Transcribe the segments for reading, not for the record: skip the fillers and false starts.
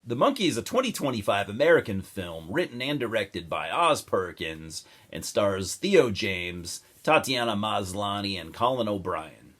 The Monkey is a 2025 American film written and directed by Oz Perkins and stars Theo James, Tatiana Maslany, and Colin O'Brien.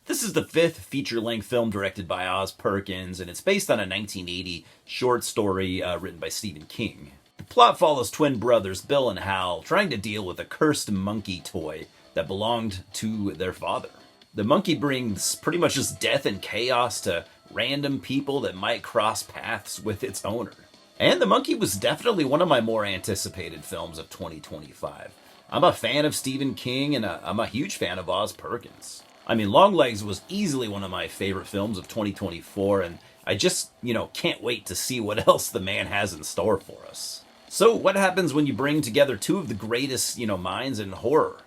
This is the fifth feature-length film directed by Oz Perkins, and it's based on a 1980 short story written by Stephen King. The plot follows twin brothers Bill and Hal trying to deal with a cursed monkey toy that belonged to their father. The monkey brings pretty much just death and chaos to random people that might cross paths with its owner. And The Monkey was definitely one of my more anticipated films of 2025. I'm a fan of Stephen King, and I'm a huge fan of Oz Perkins. I mean, Longlegs was easily one of my favorite films of 2024, and I just, can't wait to see what else the man has in store for us. So what happens when you bring together two of the greatest, minds in horror?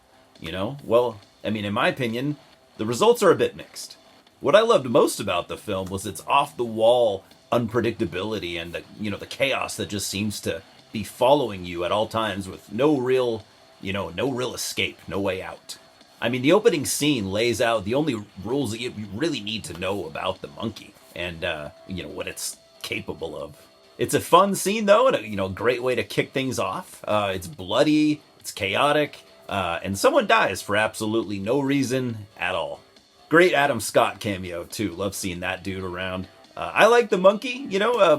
Well, in my opinion, the results are a bit mixed. What I loved most about the film was its off-the-wall unpredictability and the chaos that just seems to be following you at all times with no real escape, no way out. The opening scene lays out the only rules that you really need to know about the monkey and, what it's capable of. It's a fun scene, though, and a great way to kick things off. It's bloody, it's chaotic, and someone dies for absolutely no reason at all. Great Adam Scott cameo, too. Love seeing that dude around. I like the monkey,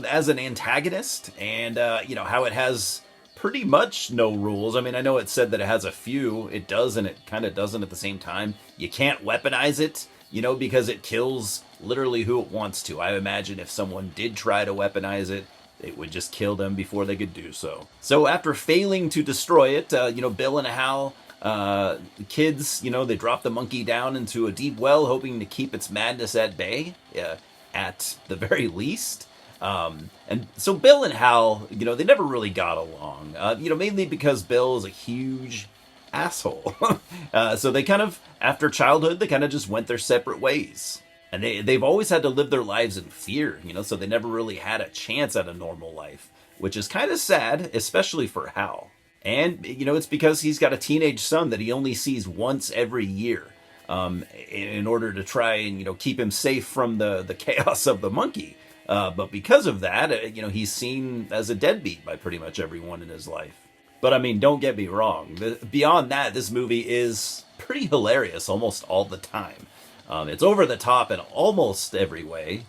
as an antagonist, and, how it has pretty much no rules. I know it said that it has a few. It does, and it kind of doesn't at the same time. You can't weaponize it, because it kills literally who it wants to. I imagine if someone did try to weaponize it, it would just kill them before they could do so. So after failing to destroy it, Bill and Hal, the kids, they drop the monkey down into a deep well, hoping to keep its madness at bay, at the very least. And so Bill and Hal, they never really got along, mainly because Bill is a huge asshole. So they after childhood, they just went their separate ways. And they've always had to live their lives in fear, so they never really had a chance at a normal life, which is kind of sad, especially for Hal. And, it's because he's got a teenage son that he only sees once every year, in order to try and, keep him safe from the chaos of the monkey. But because of that, he's seen as a deadbeat by pretty much everyone in his life. But, don't get me wrong. Beyond that, this movie is pretty hilarious almost all the time. It's over the top in almost every way,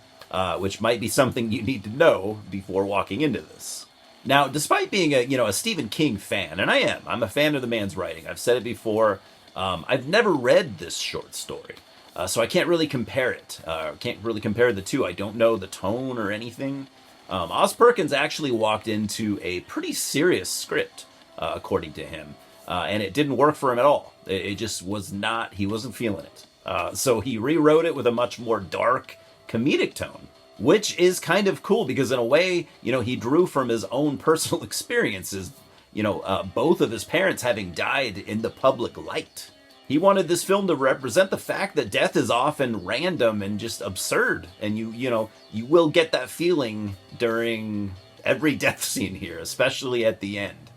which might be something you need to know before walking into this. Now, despite being a Stephen King fan, and I'm a fan of the man's writing. I've said it before. I've never read this short story, so I can't really compare it. Can't really compare the two. I don't know the tone or anything. Oz Perkins actually walked into a pretty serious script, according to him, and it didn't work for him at all. It just was not. He wasn't feeling it. So he rewrote it with a much more dark, comedic tone, which is kind of cool because in a way, he drew from his own personal experiences, both of his parents having died in the public light. He wanted this film to represent the fact that death is often random and just absurd, and you will get that feeling during every death scene here, especially at the end.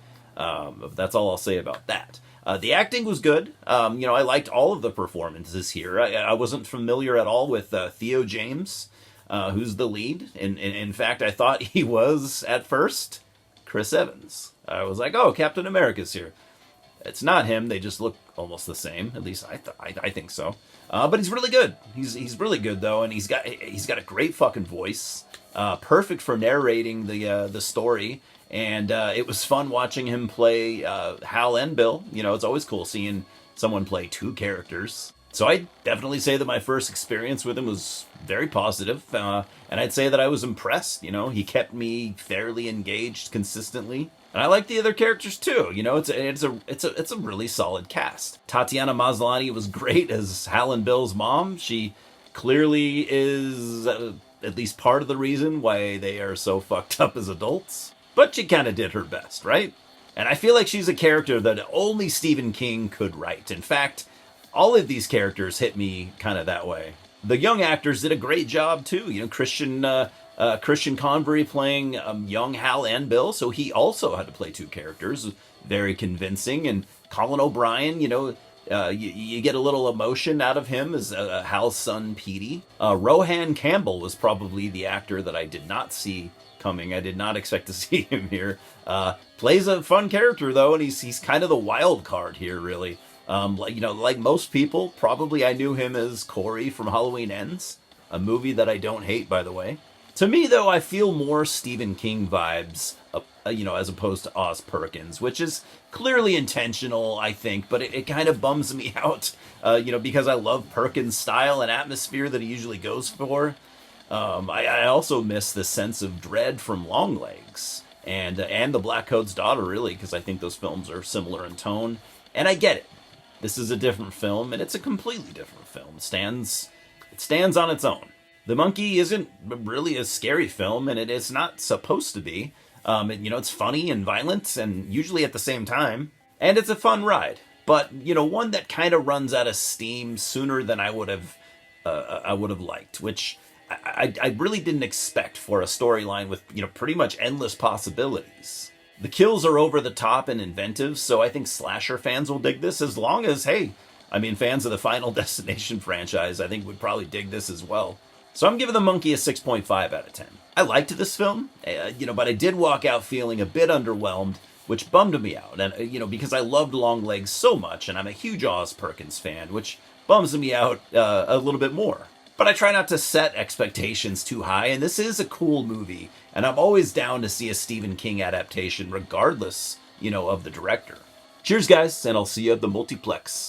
That's all I'll say about that. The acting was good. I liked all of the performances here. I wasn't familiar at all with Theo James, who's the lead. And in fact, I thought he was, at first, Chris Evans. I was like, oh, Captain America's here. It's not him. They just look almost the same. At least I think so. But he's really good. He's really good, though, and he's got a great fucking voice. Perfect for narrating the story. And it was fun watching him play Hal and Bill. It's always cool seeing someone play two characters. So I'd definitely say that my first experience with him was very positive. And I'd say that I was impressed. He kept me fairly engaged consistently. And I like the other characters too. It's a really solid cast. Tatiana Maslany was great as Hal and Bill's mom. She clearly is at least part of the reason why they are so fucked up as adults. But she kind of did her best, right? And I feel like she's a character that only Stephen King could write. In fact, all of these characters hit me kind of that way. The young actors did a great job, too. Christian Convery playing young Hal and Bill, so he also had to play two characters. Very convincing. And Colin O'Brien, You get a little emotion out of him as Hal's son, Petey. Rohan Campbell was probably the actor that I did not see coming. I did not expect to see him here. Plays a fun character though, and he's kind of the wild card here, really. Like most people, probably I knew him as Corey from Halloween Ends, a movie that I don't hate, by the way. To me, though, I feel more Stephen King vibes, as opposed to Oz Perkins, which is clearly intentional, I think, but it kind of bums me out, because I love Perkins' style and atmosphere that he usually goes for. I also miss the sense of dread from Longlegs and The Black Coat's Daughter, really, because I think those films are similar in tone. And I get it. This is a different film, and it's a completely different film. It stands on its own. The Monkey isn't really a scary film, and it's not supposed to be. It's funny and violent, and usually at the same time. And it's a fun ride, but one that kind of runs out of steam sooner than I would have liked, which I really didn't expect for a storyline with pretty much endless possibilities. The kills are over the top and inventive, so I think slasher fans will dig this, as long as, fans of the Final Destination franchise, I think would probably dig this as well. So I'm giving The Monkey a 6.5 out of 10. I liked this film, but I did walk out feeling a bit underwhelmed, which bummed me out. And, because I loved Longlegs so much, and I'm a huge Oz Perkins fan, which bums me out a little bit more. But I try not to set expectations too high, and this is a cool movie, and I'm always down to see a Stephen King adaptation, regardless, of the director. Cheers, guys, and I'll see you at the multiplex.